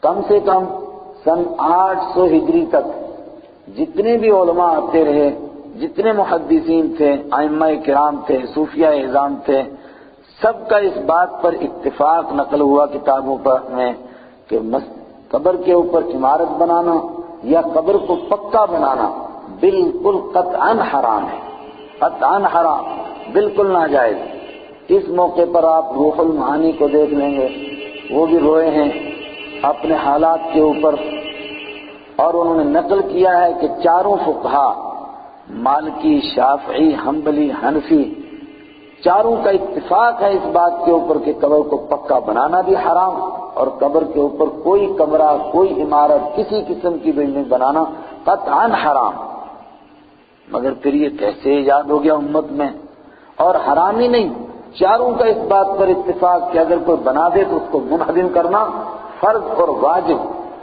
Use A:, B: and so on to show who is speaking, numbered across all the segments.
A: کم سے کم سن 800 ہجری تک جتنے بھی علماء آتے رہے، جتنے محدثین تھے، ائمہ کرام تھے، صوفیہ اعظام تھے، سب کا اس بات پر اتفاق نقل ہوا کتابوں پر میں کہ قبر کے اوپر عمارت بنانا یا قبر کو پکا بنانا بالکل قطعاً حرام ہے، قطعاً حرام، بالکل ناجائز۔ اس موقع پر آپ روح المعانی کو دیکھ لیں گے، وہ بھی روئے ہیں اپنے حالات کے اوپر، اور انہوں نے نقل کیا ہے کہ چاروں فقہا مالکی، شافعی، حنبلی، حنفی، چاروں کا اتفاق ہے اس بات کے اوپر کہ قبر کو پکا بنانا بھی حرام اور قبر کے اوپر کوئی کمرہ، کوئی عمارت، کسی قسم کی بلڈنگ بنانا قطعاً حرام۔ مگر پھر یہ کیسے ایجاد ہو گیا امت میں؟ اور حرام ہی نہیں، چاروں کا اس بات پر اتفاق کہ اگر کوئی بنا دے تو اس کو منہدم کرنا فرض اور واجب،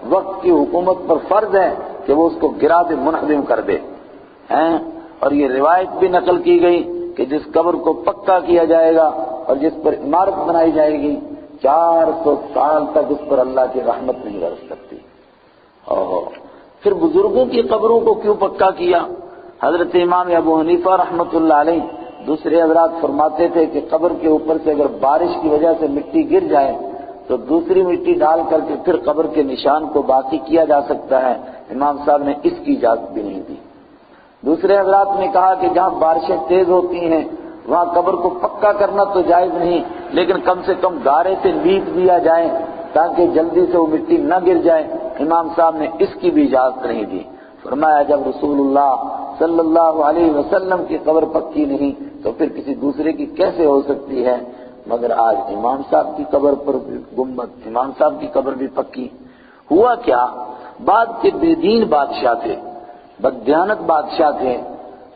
A: وقت کی حکومت پر فرض ہے کہ وہ اس کو گرا دے، منہدم کر دے ہیں۔ اور یہ روایت بھی نقل کی گئی کہ جس قبر کو پکا کیا جائے گا اور جس پر عمارت بنائی جائے گی 400 سال تک اس پر اللہ کی رحمت نہیں برس سکتی۔ پھر بزرگوں کی قبروں کو کیوں پکا کیا؟ حضرت امام ابو حنیفہ رحمۃ اللہ علیہ، دوسرے حضرات فرماتے تھے کہ قبر کے اوپر سے اگر بارش کی وجہ سے مٹی گر جائے تو دوسری مٹی ڈال کر کے پھر قبر کے نشان کو باقی کیا جا سکتا ہے۔ امام صاحب نے اس کی اجازت بھی نہیں دی۔ دوسرے حضرات نے کہا کہ جہاں بارشیں تیز ہوتی ہیں وہاں قبر کو پکا کرنا تو جائز نہیں، لیکن کم سے کم گارے سے لیپ دیا جائے تاکہ جلدی سے وہ مٹی نہ گر جائے۔ امام صاحب نے اس کی بھی اجازت نہیں دی۔ فرمایا جب رسول اللہ صلی اللہ علیہ وسلم کی قبر پکی نہیں تو پھر کسی دوسرے کی کیسے ہو سکتی ہے؟ مگر آج امام صاحب کی قبر پر گنبد، امام صاحب کی قبر بھی پکی۔ ہوا کیا؟ بعد کے بے دین بادشاہ تھے، بددیانت بادشاہ تھے،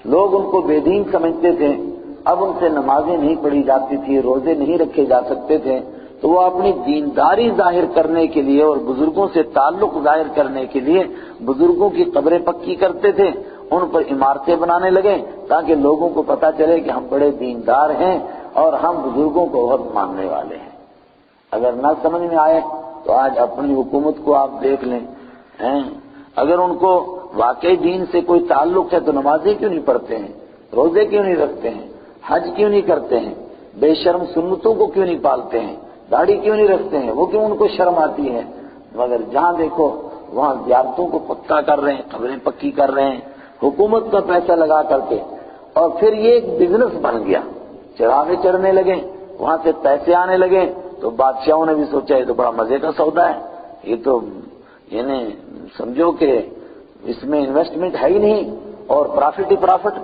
A: لوگ ان کو بے دین سمجھتے تھے، اب ان سے نمازیں نہیں پڑھی جاتی تھی، روزے نہیں رکھے جا سکتے تھے، تو وہ اپنی دینداری ظاہر کرنے کے لیے اور بزرگوں سے تعلق ظاہر کرنے کے لیے بزرگوں کی قبریں پکی کرتے تھے، ان پر عمارتیں بنانے لگے تاکہ لوگوں کو پتہ چلے کہ ہم بڑے دیندار ہیں اور ہم بزرگوں کو بہت ماننے والے ہیں۔ اگر نہ سمجھ میں آئے تو آج اپنی حکومت کو آپ دیکھ لیں، اگر ان کو واقعی دین سے کوئی تعلق ہے تو نمازیں کیوں نہیں پڑھتے ہیں، روزے کیوں نہیں رکھتے ہیں، حج کیوں نہیں کرتے ہیں، بے شرم سنتوں کو کیوں نہیں پالتے ہیں، داڑھی کیوں نہیں رکھتے ہیں، وہ کیوں ان کو شرم آتی ہے؟ مگر جہاں دیکھو وہاں زیارتوں کو پکا کر رہے ہیں، قبریں پکی کر رہے ہیں حکومت کا پیسہ لگا کر کے، اور پھر یہ ایک بزنس بن گیا، چراغے چڑھنے لگے، وہاں سے پیسے آنے لگے تو بادشاہوں نے بھی سوچا یہ تو بڑا مزے کا سودا ہے، یہ تو یعنی سمجھو کہ اس میں انویسٹمنٹ ہے ہی نہیں اور پرافٹ ہی پرافٹ،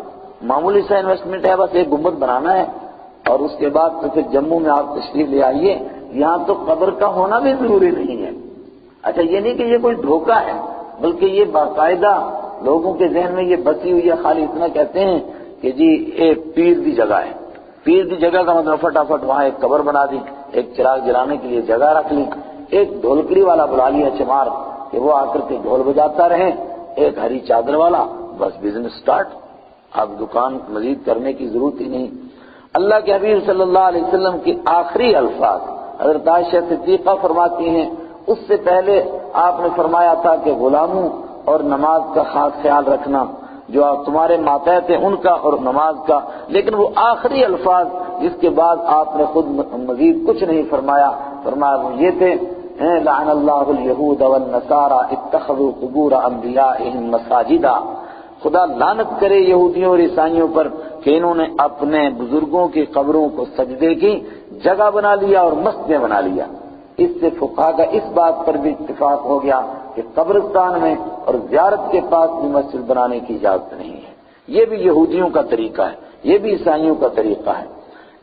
A: معمولی سا انویسٹمنٹ ہے، بس ایک گنبد بنانا ہے اور اس کے بعد تو پھر جموں میں آپ تشریف لے آئیے، یہاں تو قبر کا ہونا بھی ضروری نہیں ہے۔ اچھا یہ نہیں کہ یہ کوئی دھوکہ ہے، بلکہ یہ باقاعدہ لوگوں کے ذہن میں یہ بسی ہوئی ہے، خالی اتنا کہتے ہیں کہ جی ایک پیر دی جگہ ہے، پیر دی جگہ کا مطلب فٹافٹ وہاں ایک قبر بنا دی، ایک چراغ جلانے کے لیے جگہ رکھ لی، ایک ڈھولکڑی والا بلا لیا چمار کہ وہ آ کر کے ڈھول بجاتا رہے، ایک ہری چادر والا، بس بزنس سٹارٹ، اب دکان مزید کرنے کی ضرورت ہی نہیں۔ اللہ کے حبیب صلی اللہ علیہ وسلم کی آخری الفاظ حضرت عائشہ صدیقہ فرماتی ہیں، اس سے پہلے آپ نے فرمایا تھا کہ غلاموں اور نماز کا خاص خیال رکھنا، جو تمہارے ماتحت ہیں ان کا اور نماز کا، لیکن وہ آخری الفاظ جس کے بعد آپ نے خود مزید کچھ نہیں فرمایا، فرمایا وہ یہ تھے لعن اللہ الیہود والنصارى اتخذوا قبور انبیائہم مساجدا، خدا لعنت کرے یہودیوں اور عیسائیوں پر کہ انہوں نے اپنے بزرگوں کی قبروں کو سجدے کی جگہ بنا لیا اور مسجد بنا لیا۔ اس سے فقہا کا اس بات پر بھی اتفاق ہو گیا کہ قبرستان میں اور زیارت کے پاس بھی مسجد بنانے کی اجازت نہیں ہے۔ یہ بھی یہودیوں کا طریقہ ہے، یہ بھی عیسائیوں کا طریقہ ہے۔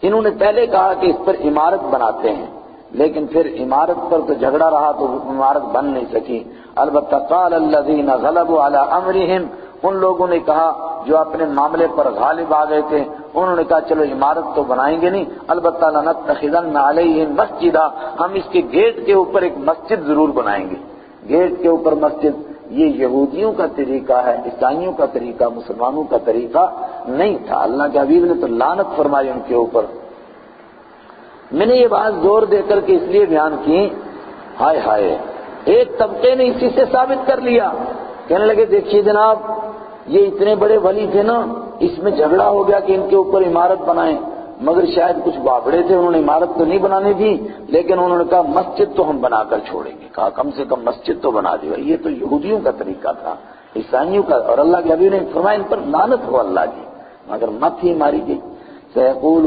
A: انہوں نے پہلے کہا کہ اس پر عمارت بناتے ہیں، لیکن پھر عمارت پر تو جھگڑا رہا تو عمارت بن نہیں سکی۔ البتہ قال الذین غلبوا علی امرہم، ان لوگوں نے کہا جو اپنے معاملے پر غالب آ گئے تھے، انہوں نے کہا چلو عمارت تو بنائیں گے نہیں، البتہ لنتخذن علیہم مسجدا، ہم اس کے گیٹ کے اوپر ایک مسجد ضرور بنائیں گے۔ گیٹ کے اوپر مسجد، یہ یہودیوں کا طریقہ ہے، عیسائیوں کا طریقہ، مسلمانوں کا طریقہ نہیں تھا۔ اللہ کے حبیب نے تو لعنت فرمائی ان کے اوپر۔ میں نے یہ بات زور دے کر کے اس لیے بیان کی، ہائے ہائے ایک طبقے نے اسی سے ثابت کر لیا، کہنے لگے دیکھیے جناب یہ اتنے بڑے ولی تھے نا، اس میں جھگڑا ہو گیا کہ ان کے اوپر عمارت بنائیں، مگر شاید کچھ بابڑے تھے، انہوں نے عمارت تو نہیں بنانی تھی، لیکن انہوں نے کہا مسجد تو ہم بنا کر چھوڑیں گے۔ کہا کم سے کم مسجد تو بنا دی۔ یہ تو یہودیوں کا طریقہ تھا، عیسائیوں کا، اور اللہ کے نبی نے فرمایا ان پر لعنت ہو اللہ کی، مگر مت ہی ماری گئی۔ سيقول